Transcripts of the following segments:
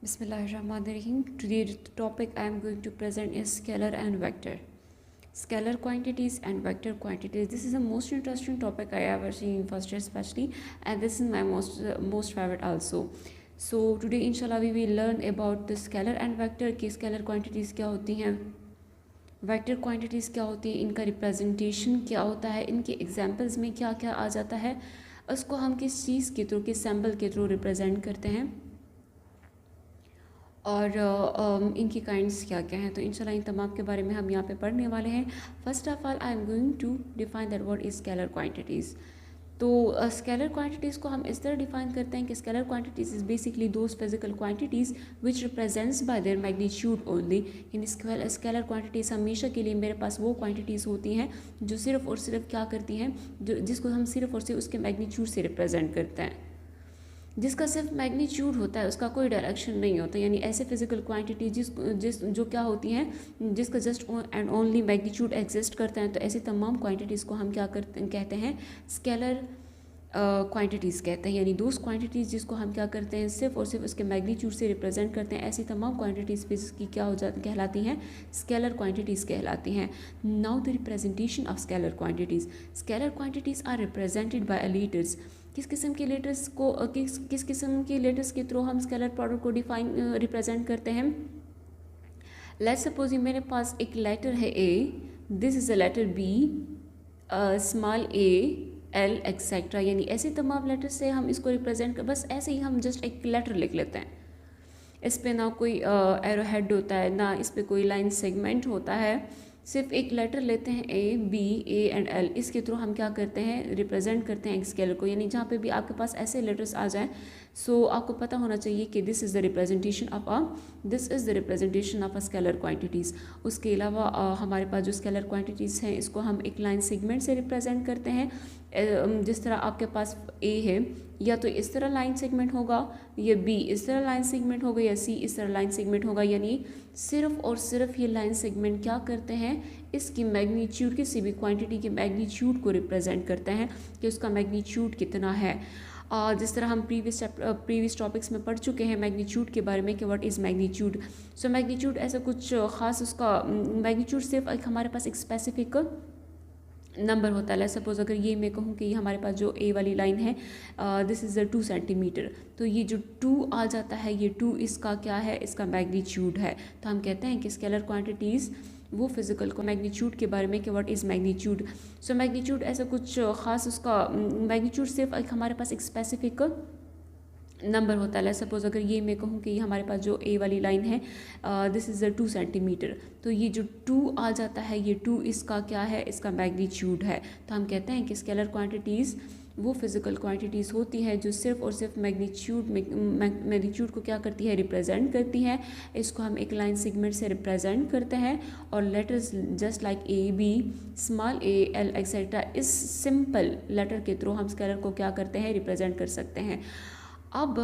Bismillahirrahmanirrahim. Today the topic I am going to present is scalar and vector. Scalar quantities and vector quantities. This is the most interesting topic I ever seen in first year especially, and this is my most favorite also. So today inshallah we will learn about the scalar and vector कि scalar quantities क्या होती हैं, vector quantities क्या होती है, इनका representation क्या होता है, इनके एग्जांपल्स में क्या क्या आ जाता है, उसको हम किस चीज़ के थ्रू, किस सैम्पल के थ्रू रिप्रेजेंट करते हैं और इनकी काइंड्स क्या क्या हैं। तो इंशाल्लाह इन तमाम के बारे में हम यहाँ पे पढ़ने वाले हैं। First of all I am going to define that what is scalar quantities. तो स्केलर क्वांटिटीज़ को हम इस तरह डिफाइन करते हैं कि scalar quantities is basically those physical quantities which represents by their magnitude only. इन स्केलर क्वांटिटीज़ हमेशा के लिए मेरे पास वो क्वांटिटीज़ होती हैं जो सिर्फ़ और सिर्फ क्या करती हैं, जो जिसको हम सिर्फ़ और सिर्फ उसके मैग्नीट्यूड से रिप्रेजेंट करते हैं। जिसका सिर्फ मैग्नीट्यूड होता है, उसका कोई डायरेक्शन नहीं होता, यानी ऐसे फिजिकल क्वांटिटी जो क्या होती हैं, जिसका just and only magnitude exist करता है। तो ऐसी तमाम क्वांटिटीज़ को हम क्या कहते हैं, स्केलर क्वांटिटीज़ कहते हैं, यानी दोस्त क्वांटिटीज़ जिसको हम क्या करते हैं, सिर्फ और सिर्फ उसके मैग्नीट्यूड से रिप्रेजेंट करते हैं। ऐसी तमाम क्वांटिटीज़ की क्या हो जाती कहलाती हैं, स्केलर क्वांटिटीज़ कहलाती हैं। Now the representation of scalar quantities. Scalar quantities are represented by letters. किस किस्म के लेटर्स को किस किस्म के लेटर्स के थ्रू हम स्केलर प्रोडक्ट को रिप्रेजेंट करते हैं। लेट्स सपोज मेरे पास एक लेटर है A, this is a letter B, small A, L etcetera, यानी ऐसे तमाम लेटर से हम इसको रिप्रेजेंट कर, बस ऐसे ही हम जस्ट एक लेटर लिख लेते हैं। इस पे ना कोई एरो हेड होता है, ना इस पे कोई लाइन सेगमेंट होता है, सिर्फ एक लेटर लेते हैं ए, बी, ए एंड एल। इसके थ्रू हम क्या करते हैं, रिप्रेजेंट करते हैं एक स्केलर को। यानी जहाँ पे भी आपके पास ऐसे लेटर्स आ जाएं, सो आपको पता होना चाहिए कि this is the representation of a scalar quantities. उसके अलावा हमारे पास जो स्केलर क्वांटिटीज़ हैं, इसको हम एक लाइन सेगमेंट से रिप्रेजेंट करते हैं। जिस तरह आपके पास ए है, या तो इस तरह लाइन सेगमेंट होगा, या बी इस तरह लाइन सेगमेंट होगा, या सी इस तरह लाइन सेगमेंट होगा। यानी सिर्फ और सिर्फ ये लाइन सेगमेंट क्या करते हैं, इसकी मैग्नीट्यूड, किसी भी क्वांटिटी के मैग्नीट्यूड को रिप्रेजेंट करते हैं कि उसका मैग्नीट्यूड कितना है। जिस तरह हम प्रीवियस टॉपिक्स में पढ़ चुके हैं मैग्नीट्यूड के बारे में कि what is magnitude. So magnitude ऐसा कुछ ख़ास, उसका मैग्नीट्यूड सिर्फ एक हमारे पास एक स्पेसिफिक नंबर होता है। सपोज अगर ये मैं कहूँ कि ये हमारे पास जो ए वाली लाइन है, दिस इज़ 2 सेंटीमीटर, तो ये जो 2 आ जाता है, ये 2 इसका क्या है, इसका मैग्नीट्यूड है। तो हम कहते हैं कि स्केलर क्वांटिटीज़ वो फिजिकल को मैग्नीट्यूड के बारे में कि what is magnitude. So magnitude ऐसा कुछ ख़ास, उसका मैग्नीट्यूड सिर्फ एक हमारे पास एक स्पेसिफिक नंबर होता है। सपोज अगर ये मैं कहूँ कि ये हमारे पास जो ए वाली लाइन है, दिस इज़ 2 सेंटीमीटर, तो ये जो 2 आ जाता है, ये 2 इसका क्या है, इसका मैग्नीट्यूड है। तो हम कहते हैं कि स्केलर क्वांटिटीज़ वो फिजिकल क्वांटिटीज़ होती हैं जो सिर्फ और सिर्फ मैग्नीट्यूड को क्या करती है, रिप्रेजेंट करती हैं। इसको हम एक लाइन सेगमेंट से रिप्रेजेंट करते हैं, और letters just like A, B, small A, L etcetera, इस सिंपल लेटर के थ्रू हम स्केलर को क्या करते हैं, रिप्रेजेंट कर सकते हैं। अब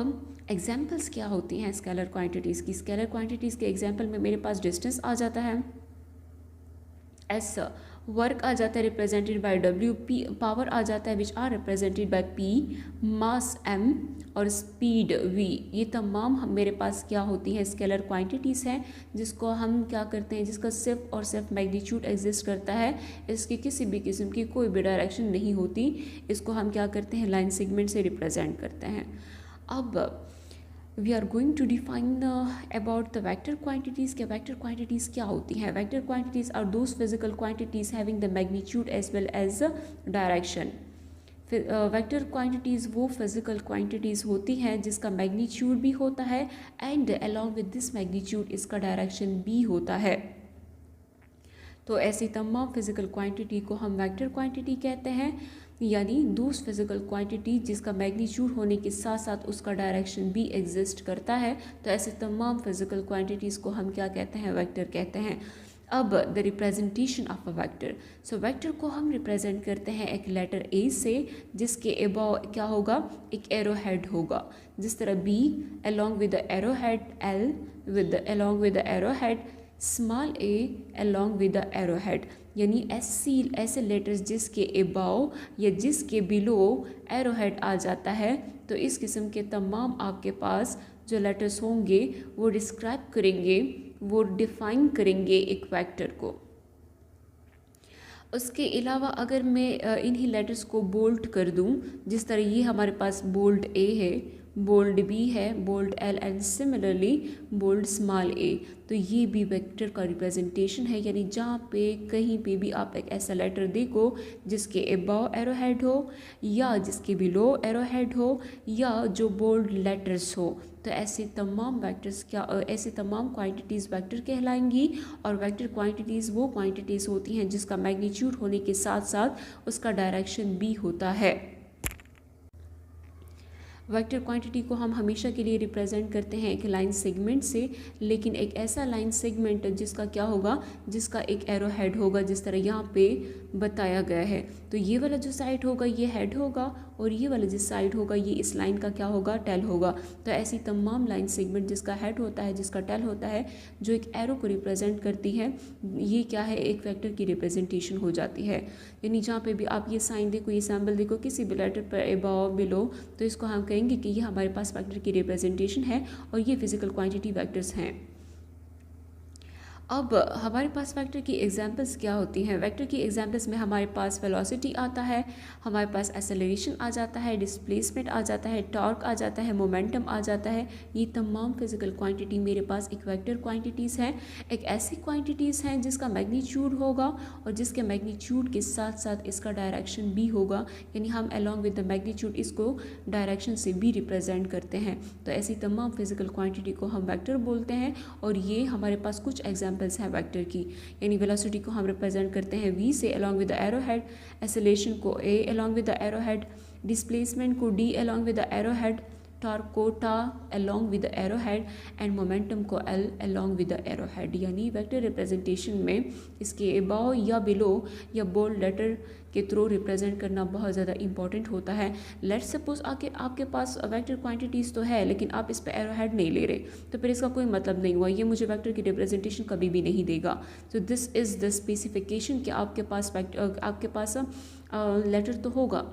एग्जाम्पल्स क्या होती हैं स्केलर क्वांटिटीज़ की। स्केलर क्वांटिटीज़ के एग्जाम्पल में मेरे पास डिस्टेंस आ जाता है, एस, वर्क आ जाता है represented by W, P power आ जाता है which are represented by P, mass M, और स्पीड वी। ये तमाम मेरे पास क्या होती है, स्केलर क्वांटिटीज़ हैं जिसको हम क्या करते हैं, जिसका सिर्फ और सिर्फ मैग्नीट्यूड एग्जिस्ट करता है, इसकी किसी भी किस्म की कोई भी डायरेक्शन नहीं होती। इसको हम क्या करते हैं, लाइन सेगमेंट से रिप्रेजेंट करते हैं। अब we are going to define about the vector quantities. के वेक्टर क्वांटिटीज़ क्या होती हैं। Vector quantities are those physical quantities having the magnitude as well as direction. Vector quantities वो फिजिकल क्वांटिटीज़ होती हैं जिसका मैग्नीट्यूड भी होता है, and along with this magnitude इसका डायरेक्शन भी होता है। तो ऐसी तमाम फिजिकल क्वांटिटी को हम वेक्टर क्वांटिटी कहते हैं, यानी दूस फिजिकल क्वांटिटी जिसका मैग्नीट्यूड होने के साथ साथ उसका डायरेक्शन भी एग्जिस्ट करता है। तो ऐसे तमाम फिजिकल क्वांटिटीज़ को हम क्या कहते हैं, वेक्टर कहते हैं। अब the representation of a vector. So vector को हम रिप्रेजेंट करते हैं एक लेटर ए से, जिसके अबव क्या होगा, एक एरो हेड होगा। जिस तरह B along with the arrow head, L along with the arrow head, small A along with the arrowhead, यानी ऐसे लेटर्स जिसके अबाव या जिसके बिलो एरोहेड आ जाता है, तो इस किस्म के तमाम आपके पास जो लेटर्स होंगे वो डिस्क्राइब करेंगे, वो डिफ़ाइन करेंगे एक वेक्टर को। उसके अलावा अगर मैं इन्हीं लेटर्स को बोल्ड कर दूं, जिस तरह ये हमारे पास बोल्ड ए है, बोल्ड बी है, bold L and similarly bold small a, तो ये भी वेक्टर का रिप्रेजेंटेशन है। यानी जहाँ पे कहीं पे भी आप एक ऐसा लेटर देखो जिसके अबाव एरोहेड हो या जिसके बिलो एरोहेड हो या जो बोल्ड लेटर्स हो, तो ऐसे तमाम वेक्टर्स ऐसे तमाम क्वांटिटीज़ वेक्टर कहलाएंगी। और वेक्टर क्वांटिटीज़ वो क्वांटिटीज़ होती हैं जिसका मैग्नीट्यूड होने के साथ साथ उसका डायरेक्शन भी होता है। वेक्टर क्वांटिटी को हम हमेशा के लिए रिप्रेजेंट करते हैं एक लाइन सेगमेंट से, लेकिन एक ऐसा लाइन सेगमेंट जिसका क्या होगा, जिसका एक एरो हेड होगा, जिस तरह यहाँ पे बताया गया है। तो ये वाला जो साइड होगा ये हेड होगा और ये वाला जो साइड होगा ये इस लाइन का क्या होगा, टेल होगा। तो ऐसी तमाम लाइन सेगमेंट जिसका हेड होता है, जिसका टेल होता है, जो एक एरो को रिप्रेजेंट करती है, ये क्या है, एक वेक्टर की रिप्रेजेंटेशन हो जाती है। यानी जहाँ पे भी आप ये साइन देखो, ये सैम्बल देखो किसी भी लेटर पर अबाव बिलो, तो इसको हम कहेंगे कि ये हमारे पास वेक्टर की रिप्रेजेंटेशन है और ये फिजिकल क्वांटिटी वेक्टर्स हैं। अब हमारे पास वेक्टर की एग्जांपल्स क्या होती हैं। वेक्टर की एग्जांपल्स में हमारे पास वेलोसिटी आता है, हमारे पास एक्सेलरेशन आ जाता है, डिस्प्लेसमेंट आ जाता है, टॉर्क आ जाता है, मोमेंटम आ जाता है। ये तमाम फिजिकल क्वांटिटी मेरे पास एक वेक्टर क्वांटिटीज़ हैं। एक ऐसी क्वांटिटीज़ हैं जिसका मैग्नीट्यूड होगा और जिसके मैग्नीट्यूड के साथ साथ इसका डायरेक्शन भी होगा, यानी हम अलॉन्ग विद द मैग्नीट्यूड इसको डायरेक्शन से भी रिप्रेजेंट करते हैं। तो ऐसी तमाम फिजिकल क्वांटिटी को हम वेक्टर बोलते हैं। और ये हमारे पास कुछ एग्जाम्पल्स हैं वेक्टर की। यानी वेलोसिटी को हम रिप्रेजेंट करते हैं v से along with the arrow head, acceleration को a along with the arrow head, displacement को d along with the arrow head, torque को टा along with the arrow head and momentum को l along with the arrow head. यानी vector representation में इसके above या below या bold letter के थ्रू रिप्रेजेंट करना बहुत ज़्यादा इंपॉर्टेंट होता है। लेट्स सपोज आपके पास वेक्टर क्वांटिटीज़ तो है लेकिन आप इस पर एरो हेड नहीं ले रहे, तो फिर इसका कोई मतलब नहीं हुआ, ये मुझे वेक्टर की रिप्रेजेंटेशन कभी भी नहीं देगा। तो दिस इज़ द स्पेसिफिकेशन कि आपके पास लेटर तो होगा,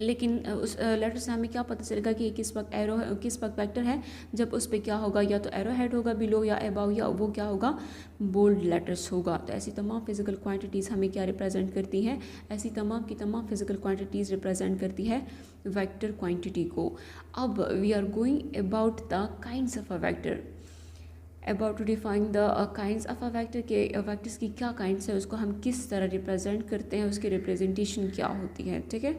लेकिन उस लेटर से हमें क्या पता चलेगा कि किस वक्त वेक्टर है, जब उस पर क्या होगा, या तो एरो हेड होगा बिलो या अबाव, या वो क्या होगा, बोल्ड लेटर्स होगा। तो ऐसी तमाम फिजिकल क्वांटिटीज़ हमें क्या रिप्रेजेंट करती हैं, ऐसी तमाम की तमाम फिजिकल क्वांटिटीज़ रिप्रेजेंट करती है वेक्टर क्वांटिटी को। अब we are going about the kinds of a vector, about to define the kinds of a vector के वेक्टर्स की क्या काइंड्स है, उसको हम किस तरह रिप्रेजेंट करते हैं, उसकी रिप्रेजेंटेशन क्या होती है, ठीक है,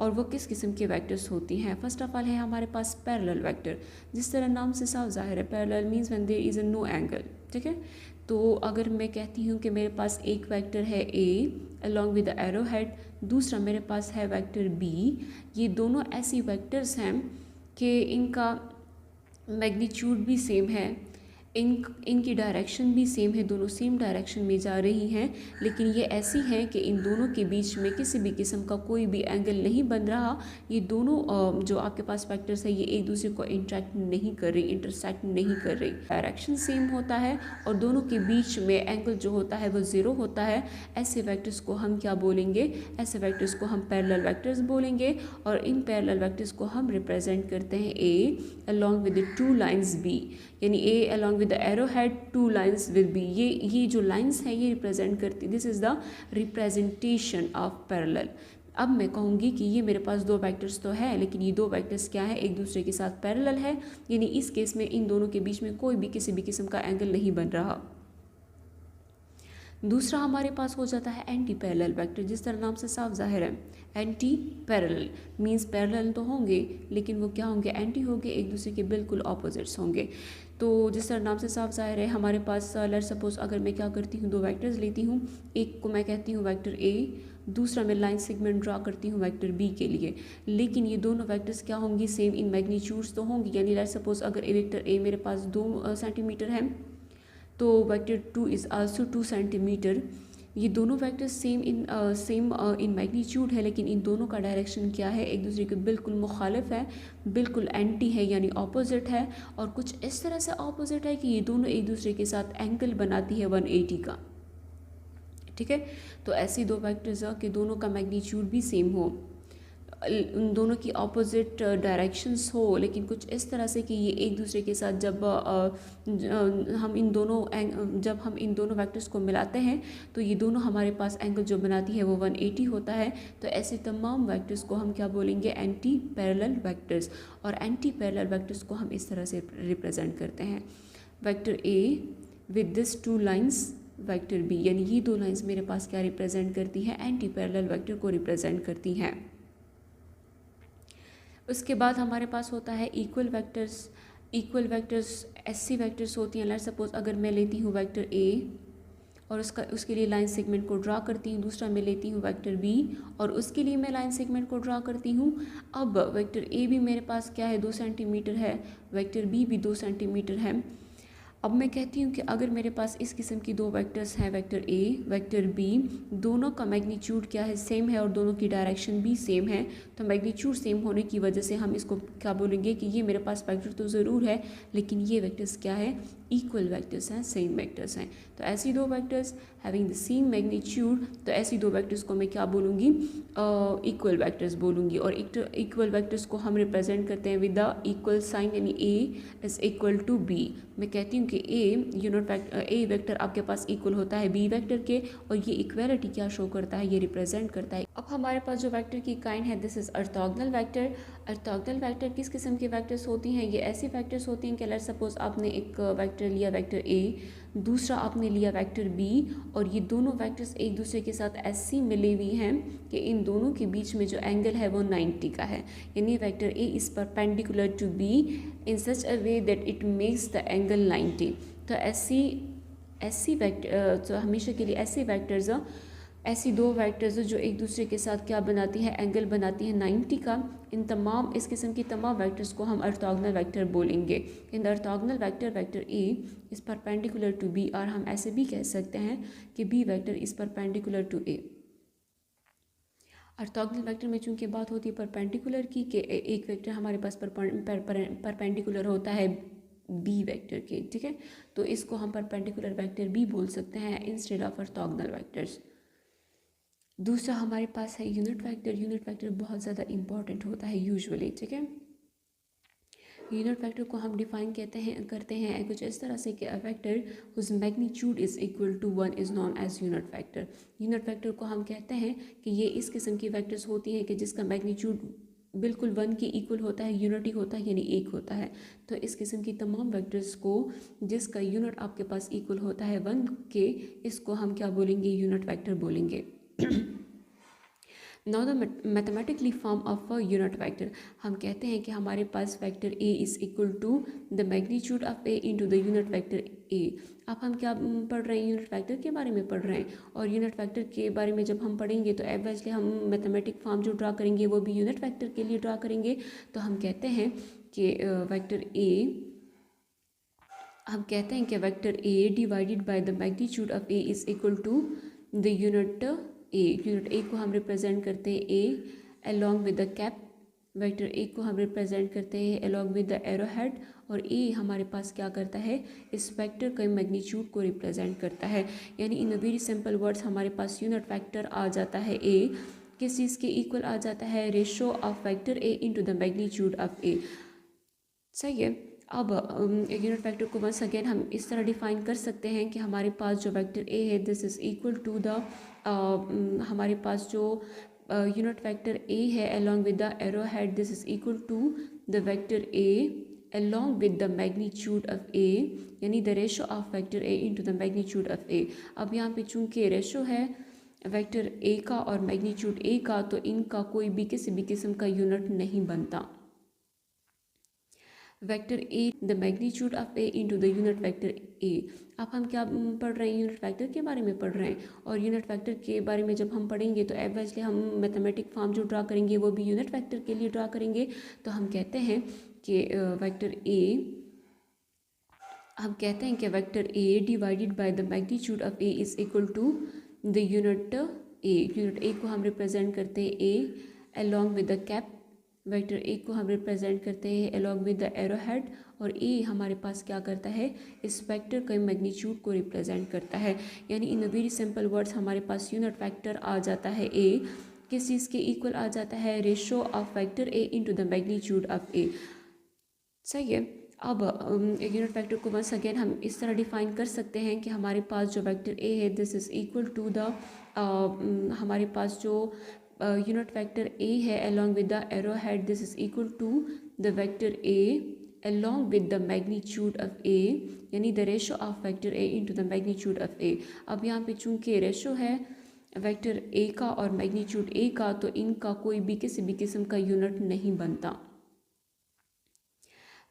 और वो किस किस्म के वेक्टर्स होती हैं। फर्स्ट ऑफ ऑल है हमारे पास पैरेलल वेक्टर, जिस तरह नाम से साफ जाहिर है, parallel means when there is a no angle, ठीक है। तो अगर मैं कहती हूँ कि मेरे पास एक वेक्टर है a along with the arrow head, दूसरा मेरे पास है वेक्टर b, ये दोनों ऐसी वेक्टर्स हैं कि इनका मैग्नीट्यूड भी सेम है, इनकी डायरेक्शन भी सेम है, दोनों सेम डायरेक्शन में जा रही हैं, लेकिन ये ऐसी हैं कि इन दोनों के बीच में किसी भी किस्म का कोई भी एंगल नहीं बन रहा। ये दोनों जो आपके पास वेक्टर्स है ये एक दूसरे को इंटरेक्ट नहीं कर रही, इंटरसेक्ट नहीं कर रही, डायरेक्शन सेम होता है और दोनों के बीच में एंगल जो होता है वो ज़ीरो होता है। ऐसे वेक्टर्स को हम क्या बोलेंगे, ऐसे वेक्टर्स को हम पैरेलल वेक्टर्स बोलेंगे। और इन पैरेलल वेक्टर्स को हम रिप्रेजेंट करते हैं a along with two lines b, यानी a along with the arrow head, two lines with b। ये जो लाइन्स हैं ये रिप्रेजेंट करती, this is the representation of parallel. अब मैं कहूँगी कि ये मेरे पास दो वेक्टर्स तो है, लेकिन ये दो वेक्टर्स क्या है, एक दूसरे के साथ पैरेलल है, यानी इस केस में इन दोनों के बीच में कोई भी किसी भी किस्म का एंगल नहीं बन रहा। दूसरा हमारे पास हो जाता है एंटी पैरेलल वेक्टर, जिस तरह नाम से साफ जाहिर है, एंटी पैरेलल मींस पैरेलल तो होंगे लेकिन वो क्या होंगे, एंटी होंगे, एक दूसरे के बिल्कुल ऑपोजिट्स होंगे। तो जिस तरह नाम से साफ जाहिर है, हमारे पास लेट्स सपोज अगर मैं क्या करती हूँ, दो वेक्टर्स लेती हूँ, एक को मैं कहती हूँ वेक्टर a, दूसरा मैं लाइन सेगमेंट ड्रा करती हूँ वेक्टर b के लिए, लेकिन ये दोनों वेक्टर्स क्या होंगी, सेम इन मैग्नीट्यूड्स तो होंगी। यानी लेट्स सपोज अगर वेक्टर a मेरे पास 2 सेंटीमीटर है तो वेक्टर 2 इज़ आल्सो 2 सेंटीमीटर। ये दोनों वेक्टर सेम इन मैग्नीट्यूड है, लेकिन इन दोनों का डायरेक्शन क्या है, एक दूसरे के बिल्कुल मुखालिफ है, बिल्कुल एंटी है यानी ऑपोजिट है, और कुछ इस तरह से ऑपोजिट है कि ये दोनों एक दूसरे के साथ एंगल बनाती है 180 का। ठीक है, तो ऐसी दो वेक्टर्स के दोनों का मैग्नीट्यूड भी सेम हो, उन दोनों की ऑपोजिट डायरेक्शंस हो, लेकिन कुछ इस तरह से कि ये एक दूसरे के साथ हम इन दोनों वेक्टर्स को मिलाते हैं तो ये दोनों हमारे पास एंगल जो बनाती है वो 180 होता है। तो ऐसे तमाम वेक्टर्स को हम क्या बोलेंगे, एंटी पैरेलल वेक्टर्स। और एंटी पैरेलल वेक्टर्स को हम इस तरह से रिप्रेजेंट करते हैं, vector A with this two lines vector B, यानी ये दो लाइन्स मेरे पास क्या रिप्रेजेंट करती हैं, एंटी पैरेलल वेक्टर को रिप्रेजेंट करती हैं। उसके बाद हमारे पास होता है इक्वल वेक्टर्स ऐसी वेक्टर्स होती हैं, लेट्स सपोज अगर मैं लेती हूँ वेक्टर ए और उसके लिए लाइन सेगमेंट को ड्रा करती हूँ, दूसरा मैं लेती हूँ वेक्टर बी और उसके लिए मैं लाइन सेगमेंट को ड्रा करती हूँ। अब वेक्टर ए भी मेरे पास क्या है, 2 सेंटीमीटर है, वेक्टर बी भी 2 सेंटीमीटर है। अब मैं कहती हूँ कि अगर मेरे पास इस किस्म की दो वेक्टर्स हैं, वेक्टर ए वेक्टर बी, दोनों का मैग्नीट्यूड क्या है, सेम है, और दोनों की डायरेक्शन भी सेम है, तो मैग्नीट्यूड सेम होने की वजह से हम इसको क्या बोलेंगे कि ये मेरे पास वेक्टर तो ज़रूर है, लेकिन ये वेक्टर्स क्या है, इक्वल वेक्टर्स हैं, सेम वेक्टर्स हैं। तो ऐसी दो vectors having the same magnitude, तो ऐसी दो वेक्टर्स को मैं क्या बोलूँगी, इक्वल वेक्टर्स बोलूँगी। और इक्वल वेक्टर्स को हम रिप्रेजेंट करते हैं विद द इक्वल साइन, यानी ए इज इक्वल टू बी। मैं कहती हूँ कि ए वेक्टर आपके पास इक्वल होता है बी वेक्टर के, और ये इक्वालिटी क्या शो करता है, ये रिप्रेजेंट करता है। अब हमारे पास जो वेक्टर की काइंड है, this is orthogonal vector. Orthogonal vector किस किस्म के वेक्टर्स होती हैं, ये ऐसी वेक्टर्स होती हैं कि लेट्स सपोज आपने एक वेक्टर लिया वेक्टर ए, दूसरा आपने लिया वेक्टर बी, और ये दोनों वेक्टर्स एक दूसरे के साथ ऐसी मिली हुई हैं कि इन दोनों के बीच में जो एंगल है वो 90 का है, यानी vector A is perpendicular to B in such a way that it makes the angle 90। तो ऐसी वेक्टर तो हमेशा के लिए ऐसी दो वेक्टर्स जो एक दूसरे के साथ क्या बनाती है, एंगल बनाती है 90 का, इस किस्म की तमाम वेक्टर्स को हम ऑर्थोगोनल वेक्टर बोलेंगे। In the orthogonal vector A is perpendicular to B, और हम ऐसे भी कह सकते हैं कि B vector is perpendicular to A. Orthogonal vector में चूंकि बात होती है परपेंडिकुलर की, कि एक वेक्टर हमारे पास परपेंडिकुलर होता है बी वेक्टर के, ठीक है, तो इसको हम परपेंडिकुलर वेक्टर भी बोल सकते हैं इंस्टेड ऑफ ऑर्थोगोनल वेक्टर्स। दूसरा हमारे पास है यूनिट वेक्टर। यूनिट वेक्टर बहुत ज़्यादा इंपॉर्टेंट होता है यूजुअली, ठीक है। यूनिट वेक्टर को हम डिफाइन करते हैं कुछ इस तरह से कि a vector whose magnitude is equal to 1 is known as unit vector. Unit vector को हम कहते हैं कि ये इस किस्म की वेक्टर्स होती हैं कि जिसका मैग्नीट्यूड बिल्कुल 1 के इक्वल होता है, यूनिटी होता है, यानी 1 होता है। तो इस किस्म की तमाम वेक्टर्स को जिसका यूनिट आपके पास इक्वल होता है 1 के, इसको हम क्या बोलेंगे, यूनिट वेक्टर बोलेंगे। Now the mathematically form of a unit vector, हम कहते हैं कि हमारे पास vector A is equal to the magnitude of A into the unit vector A. अब हम क्या पढ़ रहे हैं, यूनिट वेक्टर के बारे में पढ़ रहे हैं, और यूनिट वेक्टर के बारे में जब हम पढ़ेंगे तो एवरेजली हम मैथमेटिक फॉर्म जो ड्रा करेंगे वो भी यूनिट वेक्टर के लिए ड्रा करेंगे। तो हम कहते हैं कि vector A divided by the magnitude of A is equal to the unit A को हम रिप्रेजेंट करते हैं A along with the cap, vector A को हम रिप्रेजेंट करते हैं along with the arrow head, और ए हमारे पास क्या करता है, इस वेक्टर के मैग्नीट्यूड को रिप्रेजेंट करता है। यानी इन वेरी सिंपल वर्ड्स हमारे पास यूनिट वेक्टर आ जाता है ए किस चीज़ के इक्वल आ जाता है, ratio of vector A into the magnitude of A. सही है। अब यूनिट वेक्टर को वंस अगेन हम इस तरह डिफाइन कर सकते हैं कि हमारे पास जो वेक्टर ए है this is equal to the हमारे पास जो यूनिट वेक्टर ए है along with the arrow head, this is equal to the vector A along with the magnitude of a, यानी the ratio of vector a into the magnitude of a। अब यहाँ पे चूंकि ratio है vector a का और magnitude a का, तो इनका कोई भी किसी भी किस्म का यूनिट नहीं बनता। Vector A the magnitude of A into the unit vector A. अब हम क्या पढ़ रहे हैं, यूनिट वेक्टर के बारे में पढ़ रहे हैं, और यूनिट वेक्टर के बारे में जब हम पढ़ेंगे तो एवरेजली हम मैथमेटिक फॉर्म जो ड्रा करेंगे वो भी यूनिट वेक्टर के लिए ड्रा करेंगे। तो हम कहते हैं कि vector A divided by the magnitude of A is equal to the unit A को हम रिप्रेजेंट करते हैं A along with the cap, vector A को हम रिप्रेजेंट करते हैं along with the arrow head, और ए हमारे पास क्या करता है, इस वेक्टर के मैग्नीट्यूड को रिप्रेजेंट करता है। यानी इन वेरी सिंपल वर्ड्स हमारे पास यूनिट वेक्टर आ जाता है ए, किस चीज़ के इक्वल आ जाता है, ratio of vector A into the magnitude of A. सही है। अब यूनिट वेक्टर को वंस अगेन हम इस तरह डिफाइन कर सकते हैं कि हमारे पास जो वेक्टर ए है this is equal to the हमारे पास जो यूनिट वेक्टर ए है along with the arrow head this is equal to the vector A along with the magnitude of a, यानी the ratio of vector a into the magnitude of a। अब यहाँ पे चूंकि ratio है vector a का और magnitude a का, तो इनका कोई भी किसी भी किस्म का यूनिट नहीं बनता।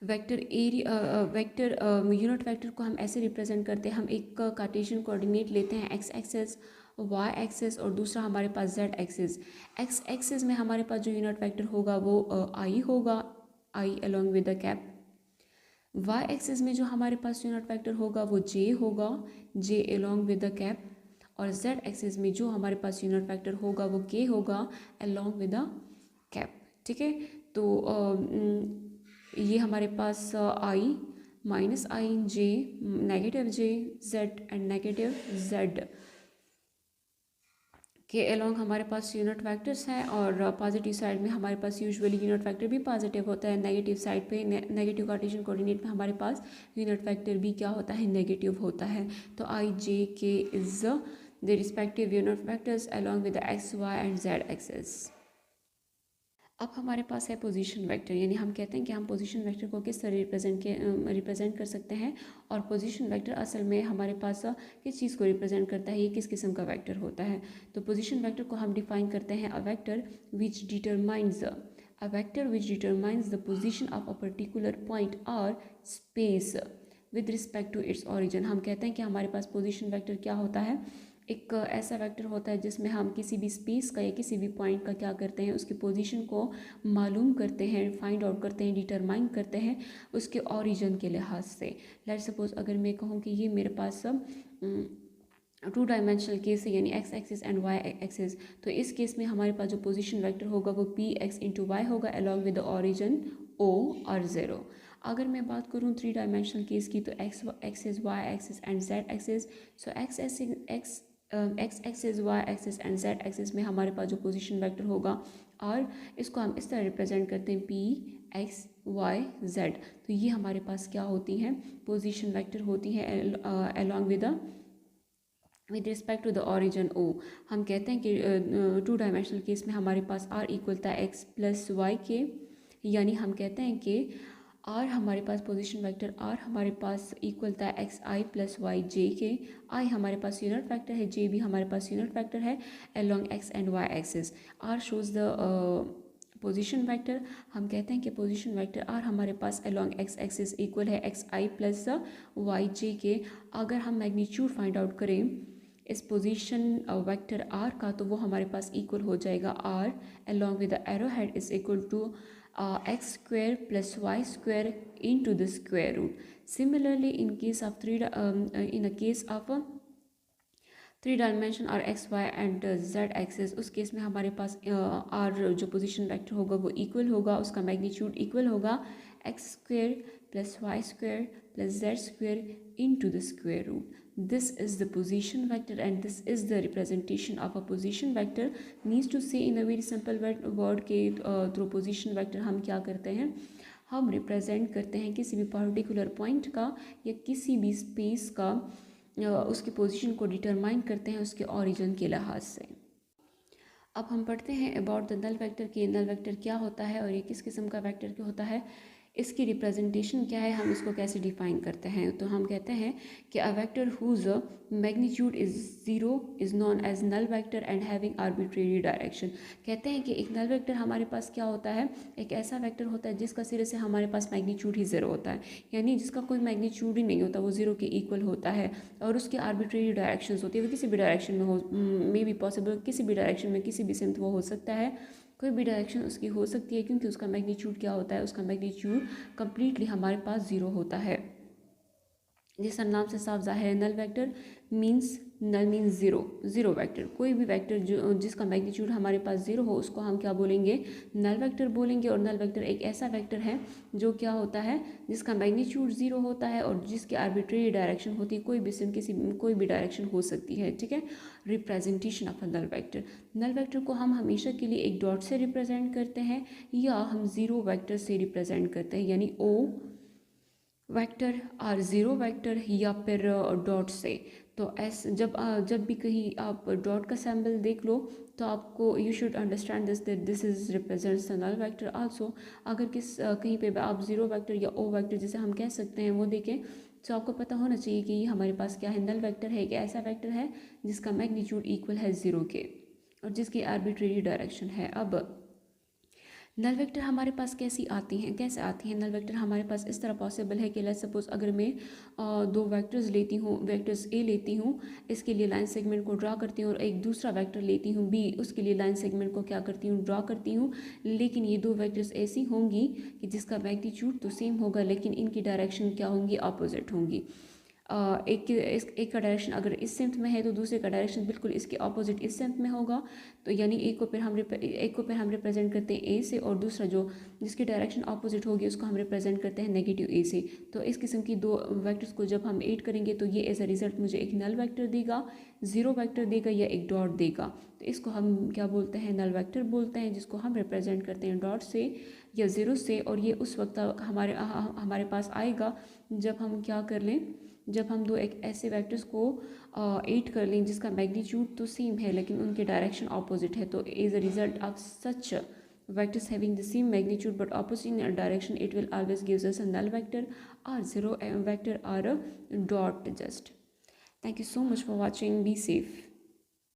वेक्टर यूनिट वेक्टर को हम ऐसे रिप्रेजेंट करते हैं, हम एक कार्टेशियन कोऑर्डिनेट लेते हैं एक्स एक्सेस, वाई एक्सेस और दूसरा हमारे पास जेड एक्सेस। एक्स एक्सेस में हमारे पास जो यूनिट वेक्टर होगा वो आई होगा, I along with the cap. Y axis में जो हमारे पास यूनिट वेक्टर होगा वो जे होगा, जे अलॉन्ग विद द कैप। और जेड एक्सिस में जो हमारे पास यूनिट वेक्टर होगा वो के होगा अलॉन्ग विद द कैप। ठीक है, तो ये हमारे पास I minus I J negative J Z and negative Z के अलॉन्ग हमारे पास यूनिट वेक्टर्स हैं। और पॉजिटिव साइड में हमारे पास यूजुअली यूनिट वेक्टर भी पॉजिटिव होता है, नेगेटिव साइड पे नेगेटिव कार्टेशियन कोऑर्डिनेट में हमारे पास यूनिट वेक्टर भी क्या होता है, नेगेटिव होता है। तो I J K is the respective unit vectors along with the x Y and Z axes. अब हमारे पास है पोजीशन वेक्टर, यानी हम कहते हैं कि हम पोजीशन वेक्टर को किस तरह रिप्रेजेंट कर सकते हैं। और पोजीशन वेक्टर असल में हमारे पास किस चीज़ को रिप्रेजेंट करता है, ये किस किस्म का वेक्टर होता है। तो पोजीशन वेक्टर को हम डिफाइन करते हैं a vector which determines the position of a particular point और space with respect to its origin. हम कहते हैं कि हमारे पास पोजीशन वेक्टर क्या होता है, एक ऐसा वेक्टर होता है जिसमें हम किसी भी स्पेस का या किसी भी पॉइंट का क्या करते हैं, उसकी पोजीशन को मालूम करते हैं, फाइंड आउट करते हैं, डिटरमाइन करते हैं उसके ओरिजिन के लिहाज से। लेट्स सपोज अगर मैं कहूँ कि ये मेरे पास टू डायमेंशनल केस है, यानी x axis and y axis, तो इस केस में हमारे पास जो पोजीशन वेक्टर होगा वो पी एक्स इंटू वाई होगा along with the origin O और ज़ीरो। अगर मैं बात करूँ थ्री डायमेंशनल केस की, तो x axis y axis and z axis, so x axis y axis and z axis में हमारे पास जो पोजीशन वेक्टर होगा, और इसको हम इस तरह रिप्रेजेंट करते हैं पी एक्स वाई जेड। तो ये हमारे पास क्या होती हैं, पोजीशन वेक्टर होती हैं along with respect to the origin O. हम कहते हैं कि टू डायमेंशनल केस में हमारे पास आर इक्वल था एक्स प्लस वाई के, यानी हम कहते हैं कि आर हमारे पास पोजीशन वेक्टर आर हमारे पास इक्वल था x i plus y j के। आई हमारे पास यूनिट वेक्टर है, जे भी हमारे पास यूनिट वेक्टर है along x and y axis. R shows the position vector. हम कहते हैं कि पोजीशन वेक्टर आर हमारे पास अलॉन्ग एक्स एक्सिस इक्वल है x i plus y j के। अगर हम मैग्नीट्यूड फाइंड आउट करें इस पोजीशन वेक्टर आर का, तो वो हमारे पास इक्वल हो जाएगा r along with the arrow head is equal to x square plus y square into the square root. Similarly, in case of in a case of three dimension और X Y and Z axes, उस case में हमारे पास R जो position vector होगा वो equal होगा, उसका मैग्नीट्यूड इक्वल होगा X square plus Y square plus Z square into the square root. This is the position vector and this is the representation of a position vector. Means to say in a very simple word के through position vector हम क्या करते हैं, हम represent करते हैं किसी भी पर्टिकुलर पॉइंट का या किसी भी स्पेस का, उसकी पोजीशन को डिटरमाइन करते हैं उसके ओरिजिन के लिहाज से। अब हम पढ़ते हैं अबाउट द नल वेक्टर कि नल वेक्टर क्या होता है और ये किस किस्म का वेक्टर क्या होता है, इसकी रिप्रेजेंटेशन क्या है, हम इसको कैसे डिफाइन करते हैं। तो हम कहते हैं कि a vector whose magnitude is zero is known as null vector and having arbitrary direction. कहते हैं कि एक नल वेक्टर हमारे पास क्या होता है, एक ऐसा वेक्टर होता है जिसका सिरे से हमारे पास मैग्नीट्यूड ही ज़ीरो होता है, यानी जिसका कोई मैग्नीट्यूड ही नहीं होता, वो ज़ीरो के इक्वल होता है और उसकी आर्बिट्रेरी डायरेक्शंस होती है, वो किसी भी डायरेक्शन में हो, मे बी पॉसिबल किसी भी डायरेक्शन में किसी भी सिमत वो हो सकता है, कोई भी डायरेक्शन उसकी हो सकती है, क्योंकि उसका मैग्नीट्यूड क्या होता है, उसका मैग्नीट्यूड कम्प्लीटली हमारे पास ज़ीरो होता है। जैसा नाम से साफ जाहिर है, null vector means zero vector. कोई भी वेक्टर जो जिसका मैग्नीट्यूड हमारे पास ज़ीरो हो उसको हम क्या बोलेंगे, नल वेक्टर बोलेंगे। और नल वेक्टर एक ऐसा वेक्टर है जो क्या होता है, जिसका मैग्नीट्यूड ज़ीरो होता है और जिसकी आर्बिट्रेरी डायरेक्शन होती है, कोई भी कोई भी डायरेक्शन हो सकती है, ठीक है। Representation of a null vector, null vector को हम हमेशा के लिए एक डॉट से रिप्रेजेंट करते हैं या हम ज़ीरो वेक्टर से रिप्रेजेंट करते हैं, यानी ओ वेक्टर और ज़ीरो वेक्टर या फिर डॉट से। तो जब भी कहीं आप डॉट का सैम्बल देख लो तो आपको you should understand this that this is represents the null vector also. अगर कहीं पे आप ज़ीरो वेक्टर या ओ वेक्टर जिसे हम कह सकते हैं वो देखें तो आपको पता होना चाहिए कि ये हमारे पास क्या है, नल वेक्टर है, एक ऐसा वेक्टर है जिसका मैग्नीट्यूड इक्वल है ज़ीरो के और जिसकी आर्बिट्रेरी डायरेक्शन है। अब नल वेक्टर हमारे पास कैसे आती हैं, नल वेक्टर हमारे पास इस तरह पॉसिबल है कि लेट्स सपोज अगर मैं दो वेक्टर्स लेती हूँ, वेक्टर्स ए लेती हूँ, इसके लिए लाइन सेगमेंट को ड्रा करती हूँ, और एक दूसरा वेक्टर लेती हूँ बी, उसके लिए लाइन सेगमेंट को क्या करती हूँ, ड्रा करती हूँ। लेकिन ये दो वेक्टर्स ऐसी होंगी कि जिसका मैग्नीट्यूड तो सेम होगा लेकिन इनकी डायरेक्शन क्या होंगी, अपोजिट होंगी। एक का डायरेक्शन अगर इस सेंथ में है तो दूसरे का डायरेक्शन बिल्कुल इसके ऑपोजिट इस सेंथ में होगा। तो यानी एक को फिर हम रिप्रेजेंट करते हैं ए से, और दूसरा जो जिसकी डायरेक्शन ऑपोजिट होगी उसको हम रिप्रेजेंट करते हैं नेगेटिव ए से। तो इस किस्म की दो वेक्टर्स को जब हम ऐड करेंगे तो ये एज अ रिजल्ट मुझे एक नल वेक्टर देगा, ज़ीरो वेक्टर देगा या एक डॉट देगा। तो इसको हम क्या बोलते हैं, नल वेक्टर बोलते हैं, जिसको हम रिप्रेजेंट करते हैं डॉट से या ज़ीरो से। और ये उस वक्त हमारे पास आएगा जब हम क्या कर लें, जब हम दो एक ऐसे वेक्टर्स को ऐड कर लें जिसका मैग्नीट्यूड तो सेम है लेकिन उनके डायरेक्शन ऑपोजिट है। तो as a result of such vectors having the same magnitude but opposite in direction, it will always gives us a null vector or zero vector or a dot just. Thank you so much for watching. Be safe.